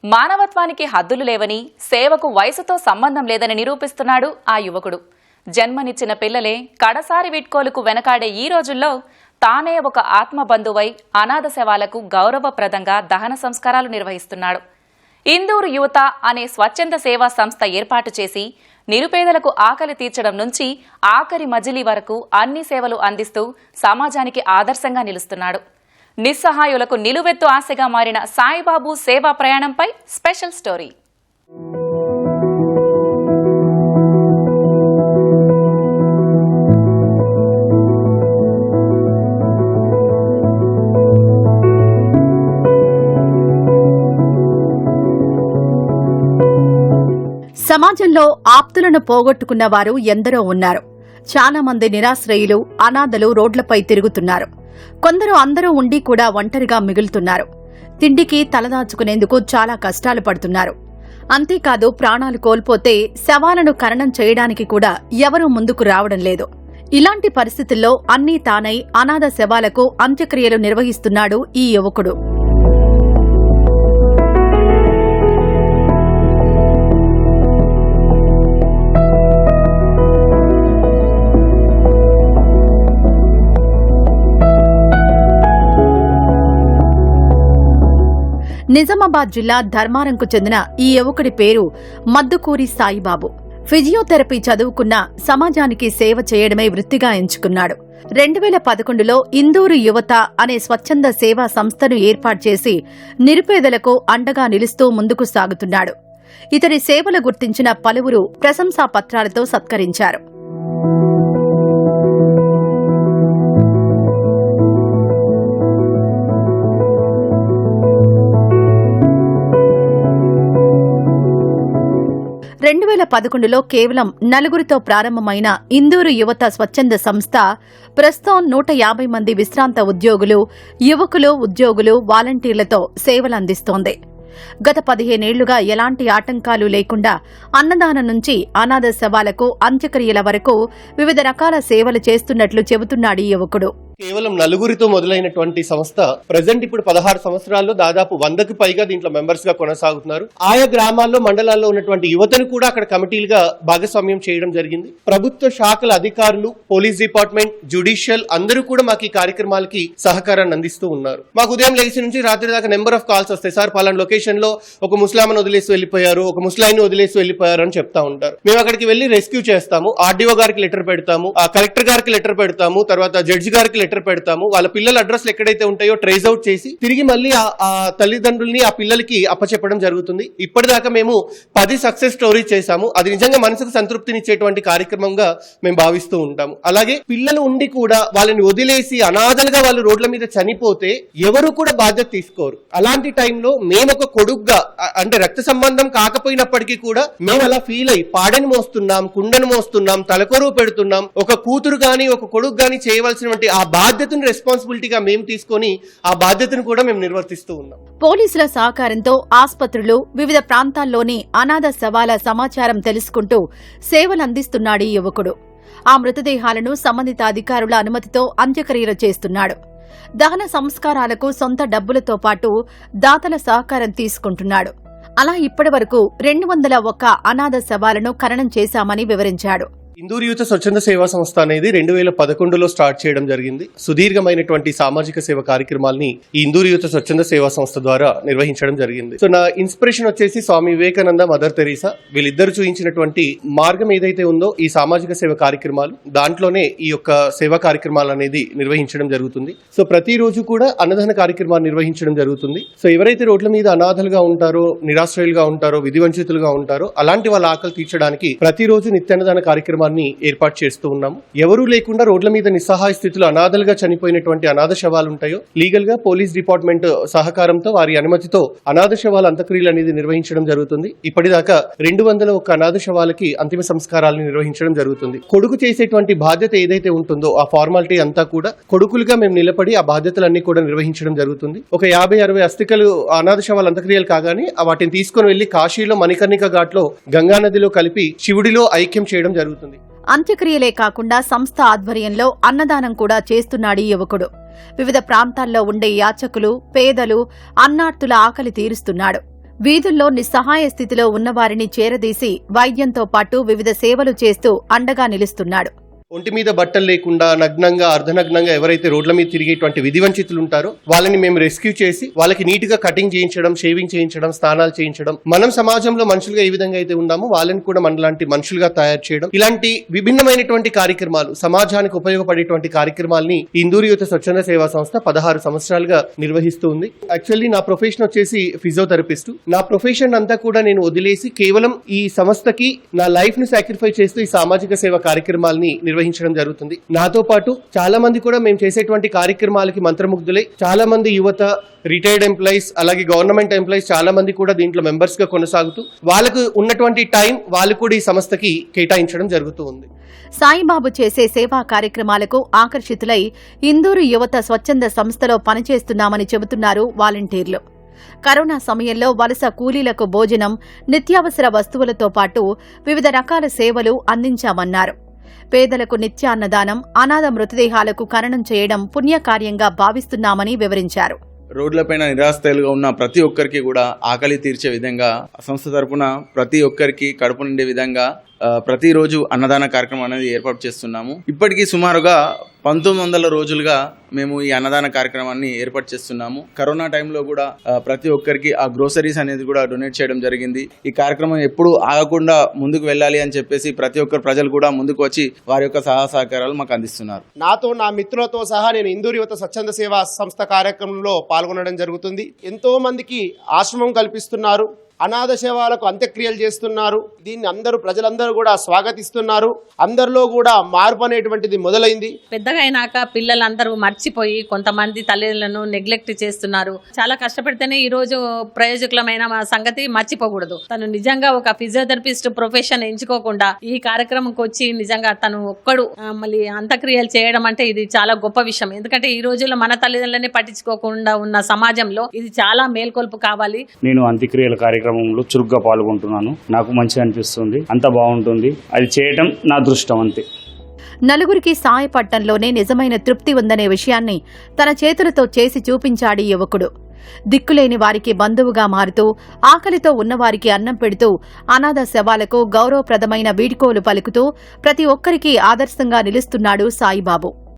మానవత్వానికి హద్దులు లేవని, సేవకు వయసుతో సంబంధం లేదని నిరూపిస్తున్నాడు ఆ యువకుడు. జన్మనిచ్చిన పిల్లలే కడసారి వీడ్కోలుకు వెనకాడే ఈ రోజుల్లో తానే ఒక ఆత్మబంధువై అనాథ శవాలకు గౌరవప్రదంగా దహన సంస్కారాలు నిర్వహిస్తున్నాడు. ఇందూరు యువత అనే స్వచ్ఛంద సేవా సంస్థ ఏర్పాటు చేసి నిరుపేదలకు ఆకలి తీర్చడం నుంచి ఆఖరి మజిలీ వరకు అన్ని సేవలు అందిస్తూ సమాజానికి ఆదర్శంగా నిలుస్తున్నాడు. నిస్సహాయులకు నిలువెత్తు ఆశగా మారిన సాయిబాబు సేవా ప్రయాణంపై స్పెషల్ స్టోరీ. సమాజంలో ఆప్తులను పోగొట్టుకున్న వారు ఎందరో ఉన్నారు. చాలా మంది నిరాశ్రయులు, అనాథలు రోడ్లపై తిరుగుతున్నారు. కొందరు అందరూ ఉండి కూడా ఒంటరిగా మిగులుతున్నారు. తిండికి తలదాచుకునేందుకు చాలా కష్టాలు పడుతున్నారు. అంతేకాదు, ప్రాణాలు కోల్పోతే శవాలను ఖననం చేయడానికి కూడా ఎవరూ ముందుకు రావడం లేదు. ఇలాంటి పరిస్థితుల్లో అన్నీ తానై అనాథ శవాలకు అంత్యక్రియలు నిర్వహిస్తున్నాడు ఈ యువకుడు. నిజామాబాద్ జిల్లా ధర్మారంకు చెందిన ఈ యువకుడి పేరు మద్దుకూరి సాయిబాబు. ఫిజియోథెరపీ చదువుకున్న సమాజానికి సేవ చేయడమే వృత్తిగా ఎంచుకున్నాడు. 2011లో ఇందూరు యువత అనే స్వచ్ఛంద సేవా సంస్థను ఏర్పాటు చేసి నిరుపేదలకు అండగా నిలుస్తూ ముందుకు సాగుతున్నాడు. ఇతని సేవలు గుర్తించిన పలువురు ప్రశంసా పత్రాలతో సత్కరించారు. లో కేవలం నలుగురితో ప్రారంభమైన ఇందూరు యువత స్వచ్ఛంద సంస్థ ప్రస్తుతం 150 మంది విశ్రాంత ఉద్యోగులు, యువకులు, ఉద్యోగులు, వాలంటీర్లతో సేవలందిస్తోంది. గత 15 ఏళ్లుగా ఎలాంటి ఆటంకాలు లేకుండా అన్నదానం నుంచి అనాథ శవాలకు అంత్యక్రియల వరకు వివిధ రకాల సేవలు చేస్తున్నట్లు చెబుతున్నాడు ఈ యువకుడు. కేవలం నలుగురితో మొదలైనటువంటి సంస్థ ప్రజెంట్ ఇప్పుడు 16 సంవత్సరాల్లో దాదాపు 100కి పైగా దీంట్లో మెంబర్స్ గా కొనసాగుతున్నారు. ఆయా గ్రామాల్లో, మండలాల్లో ఉన్నటువంటి యువతను కూడా అక్కడ కమిటీలుగా భాగస్వామ్యం చేయడం జరిగింది. ప్రభుత్వ శాఖల అధికారులు, పోలీస్ డిపార్ట్మెంట్, జ్యుడిషియల్ అందరూ కూడా మాకు ఈ కార్యక్రమాలకి సహకారాన్ని అందిస్తూ ఉన్నారు. మాకు ఉదయం లేచి నుంచి రాత్రి దాకా నెంబర్ ఆఫ్ కాల్స్ వస్తాయి. సార్ పలానా లొకేషన్ లో ఒక ముస్లాంను వదిలేసి వెళ్ళిపోయారు, ఒక ముస్లాయిని వదిలేసి వెళ్ళిపోయారు అని చెప్తా ఉంటారు. మేము అక్కడికి వెళ్లి రెస్క్యూ చేస్తాము. ఆర్డీఓ గారికి లెటర్ పెడతాము, కలెక్టర్ గారికి లెటర్ పెడతాము, తర్వాత జడ్జి గారికి లెటర్ పెడతాము. వాళ్ళ పిల్లల అడ్రస్లు ఎక్కడైతే ఉంటాయో ట్రేస్ అవుట్ చేసి తిరిగి మళ్ళీ ఆ తల్లిదండ్రుల్ని ఆ పిల్లలకి అప్పచెప్పడం జరుగుతుంది. ఇప్పటిదాకా మేము 10 సక్సెస్ స్టోరీస్ చేశాము. అది నిజంగా మనసుకు సంతృప్తినిచ్చేటువంటి కార్యక్రమంగా మేము భావిస్తూ ఉంటాము. అలాగే పిల్లలు ఉండి కూడా వాళ్ళని వదిలేసి అనాథలుగా వాళ్ళు రోడ్ల మీద చనిపోతే ఎవరు కూడా బాధ్యత తీసుకోరు. అలాంటి టైంలో మేము ఒక కొడుగ్గా, అంటే రక్త సంబంధం కాకపోయినప్పటికీ కూడా మేము అలా ఫీల్ అయ్యి పాడని మోస్తున్నాం, కుండను మోస్తున్నాం, తలకొరువు పెడుతున్నాం. ఒక కూతురు గాని ఒక కొడుకు గాని చేయవలసినటువంటి ఆ బాధ్యతను రెస్పాన్సిబిలిటీగా మేము తీసుకొని ఆ బాధ్యతను కూడా మేము నిర్వర్తిస్తూ ఉన్నాం. పోలీసుల సహకారంతో ఆస్పత్రులు, వివిధ ప్రాంతాల్లోని అనాథ శవాల సమాచారం తెలుసుకుంటూ సేవలందిస్తున్నాడు ఈ యువకుడు. ఆ మృతదేహాలను సంబంధిత అధికారుల అనుమతితో అంత్యక్రియలు చేస్తున్నాడు. దహన సంస్కారాలకు సొంత డబ్బులతో పాటు దాతల సహకారం తీసుకుంటున్నాడు. అలా ఇప్పటివరకు 201 అనాథ శవాలను ఖననం చేశామని వివరించాడు. ఇందూరు యువత స్వచ్ఛంద సేవా సంస్థ అనేది 2011లో స్టార్ట్ చేయడం జరిగింది. సుదీర్ఘమైనటువంటి సామాజిక సేవ కార్యక్రమాల్ని ఈ ఇందూరు యువత స్వచ్ఛంద సేవా సంస్థ ద్వారా నిర్వహించడం జరిగింది. సో నా ఇన్స్పిరేషన్ వచ్చేసి స్వామి వివేకానంద, మదర్ తెరీసా. వీళ్ళిద్దరు చూపించినటువంటి మార్గం ఏదైతే ఉందో ఈ సామాజిక సేవ కార్యక్రమాలు, దాంట్లోనే ఈ యొక్క సేవా కార్యక్రమాలు అనేది నిర్వహించడం జరుగుతుంది. సో ప్రతిరోజు కూడా అన్నదాన కార్యక్రమాలు నిర్వహించడం జరుగుతుంది. సో ఎవరైతే రోడ్ల మీద అనాథలుగా ఉంటారో, నిరాశ్రయులుగా ఉంటారో, విధివంచితులుగా ఉంటారో అలాంటి వాళ్ళ ఆకలి తీర్చడానికి ప్రతిరోజు నిత్యాన్నదాన కార్యక్రమాన్ని ఏర్పాటు చేస్తూ ఉన్నాము. ఎవరూ లేకుండా రోడ్ల మీద నిస్సహాయ స్థితిలో అనాథలుగా చనిపోయినటువంటి అనాథ శవాలు ఉంటాయో లీగల్ గా పోలీస్ డిపార్ట్మెంట్ సహకారంతో వారి అనుమతితో అనాథ శవాల అంత్యక్రియలు అనేది నిర్వహించడం జరుగుతుంది. ఇప్పటిదాకా 201 అనాథ శవాలకి అంతిమ సంస్కారాలను నిర్వహించడం జరుగుతుంది. కొడుకు చేసేటువంటి బాధ్యత ఏదైతే ఉంటుందో ఆ ఫార్మాలిటీ అంతా కూడా కొడుకులుగా మేము నిలబడి ఆ బాధ్యతలన్నీ కూడా నిర్వహించడం జరుగుతుంది. ఒక 50-60 అస్థికలు అనాథ శవాల అంత్యక్రియలు కాగానే వాటిని తీసుకుని వెళ్లి కాశీలో మణికర్ణిక ఘాట్ లో గంగానదిలో కలిపి శివుడిలో ఐక్యం చేయడం జరుగుతుంది. అంత్యక్రియలే కాకుండా సంస్థ ఆధ్వర్యంలో అన్నదానం కూడా చేస్తున్నాడు ఈ యువకుడు. వివిధ ప్రాంతాల్లో ఉండే యాచకులు, పేదలు, అన్నార్తుల ఆకలి తీరుస్తున్నాడు. వీధుల్లో నిస్సహాయ స్థితిలో ఉన్నవారిని చేరదీసి వైద్యంతో పాటు వివిధ సేవలు చేస్తూ అండగా నిలుస్తున్నాడు. ఒంటి మీద బట్టలు లేకుండా నగ్నంగా అర్ధనగ్నంగా ఎవరైతే రోడ్ల మీద తిరిగేటువంటి విధివంచితులు ఉంటారో వాళ్ళని మేము రెస్క్యూ చేసి వాళ్ళకి నీట్ గా కటింగ్ చేయించడం, షేవింగ్ చేయించడం, స్నానాలు చేయించడం, మనం సమాజంలో మనుషులుగా ఏ విధంగా అయితే ఉన్నామో వాళ్ళని కూడా మనలాంటి మనుషులుగా తయారు చేయడం, ఇలాంటి విభిన్నమైనటువంటి కార్యక్రమాలు, సమాజానికి ఉపయోగపడేటువంటి కార్యక్రమాలని ఇందూరు యువత స్వచ్ఛంద సేవా సంస్థ 16 సంవత్సరాలుగా నిర్వహిస్తూ ఉంది. యాక్చువల్లీ నా ప్రొఫెషన్ వచ్చేసి ఫిజియోథెరపిస్ట్. నా ప్రొఫెషన్ అంతా కూడా నేను వదిలేసి కేవలం ఈ సంస్థకి నా లైఫ్ ని సాక్రిఫై చేస్తూ ఈ సామాజిక సేవా కార్యక్రమాలని నిర్వహించడం జరుగుతుంది. నాతో పాటు చాలా మంది కూడా మేము చేసేటువంటి కార్యక్రమాలకి మంత్రముగ్ధులై, చాలా మంది యువత, రిటైర్డ్ ఎంప్లాయీస్, అలాగే గవర్నమెంట్ ఎంప్లాయీస్ చాలా మంది కూడా దీంట్లో మెంబర్స్ గా కొనసాగుతూ వాళ్ళకు ఉన్నటువంటి టైం వాళ్ళు కూడా ఈ సంస్థకి కేటాయించడం జరుగుతూ ఉంది. సాయిబాబు చేసే సేవా కార్యక్రమాలకు ఆకర్షితులై ఇందూరు యువత స్వచ్ఛంద సంస్థలో పనిచేస్తున్నామని చెబుతున్నారు వాలంటీర్లు. కరోనా సమయంలో వలస కూలీలకు భోజనం, నిత్యావసర వస్తువులతో పాటు వివిధ రకాల సేవలు అందించామన్నారు. పేదలకు నిత్యాన్నదానం, అనాథ మృతదేహాలకు ఖననం చేయడం పుణ్యకార్యంగా భావిస్తున్నామని వివరించారు. రోడ్లపైన నిరాశ్రయులుగా ఉన్న ప్రతి ఒక్కరికి కూడా ఆకలి తీర్చే విధంగా సంస్థ తరపున ప్రతి ఒక్కరికి కడుపు నిండే విధంగా ప్రతిరోజు అన్నదాన కార్యక్రమం అనేది ఏర్పాటు చేస్తున్నాము. ఇప్పటికీ సుమారుగా 1900 రోజులుగా మేము ఈ అన్నదాన కార్యక్రమాన్ని ఏర్పాటు చేస్తున్నాము. కరోనా టైంలో కూడా ప్రతి ఒక్కరికి ఆ గ్రోసరీస్ అనేది కూడా డొనేట్ చేయడం జరిగింది. ఈ కార్యక్రమం ఎప్పుడు ఆగకుండా ముందుకు వెళ్ళాలి అని చెప్పేసి ప్రతి ఒక్కరు ప్రజలు కూడా ముందుకు వచ్చి వారి యొక్క సహాయ సహకారాలు మాకు అందిస్తున్నారు. నాతో, నా మిత్రులతో సహా నేను ఇందూరు యువత స్వచ్ఛంద సేవా సంస్థ కార్యక్రమంలో పాల్గొనడం జరుగుతుంది. ఎంతో మందికి ఆశ్రమం కల్పిస్తున్నారు, అనాథ శవాలకు అంత్యక్రియలు చేస్తున్నారు. దీన్ని ప్రజలందరూ కూడా స్వాగతిస్తున్నారు. అందరిలో కూడా మార్పు అనేటువంటిది మొదలైంది. పెద్దగా అయినాక పిల్లలందరూ మర్చిపోయి కొంతమంది తల్లిదండ్రులను నెగ్లెక్ట్ చేస్తున్నారు. చాలా కష్టపడితేనే ఈ రోజు ప్రయోజకులమైన సంగతి మర్చిపోకూడదు. తను నిజంగా ఒక ఫిజియోథెరపిస్ట్ ప్రొఫెషన్ ఎంచుకోకుండా ఈ కార్యక్రమంకి వచ్చి నిజంగా తను ఒక్కడు మళ్ళీ అంత్యక్రియలు చేయడం అంటే ఇది చాలా గొప్ప విషయం. ఎందుకంటే ఈ రోజుల్లో మన తల్లిదండ్రులనే పట్టించుకోకుండా ఉన్న సమాజంలో ఇది చాలా మేల్కొల్పు కావాలి. నేను అంత్యక్రియల కార్యక్రమంలో చురుగ్గా పాల్గొంటున్నాను. నాకు మంచిగా అనిపిస్తుంది. అంత బాగుంటుంది. అది చేయటం నా దృష్టం అంతే. నలుగురికి సాయపడటంలోనే నిజమైన తృప్తి ఉందనే విషయాన్ని తన చేతులతో చేసి చూపించాడు యువకుడు. దిక్కులేని వారికి బంధువుగా మారుతూ, ఆకలితో ఉన్నవారికి అన్నం పెడుతూ, అనాథ శవాలకు గౌరవప్రదమైన వీడ్కోలు పలుకుతూ ప్రతి ఒక్కరికి ఆదర్శంగా నిలుస్తున్నాడు సాయిబాబు.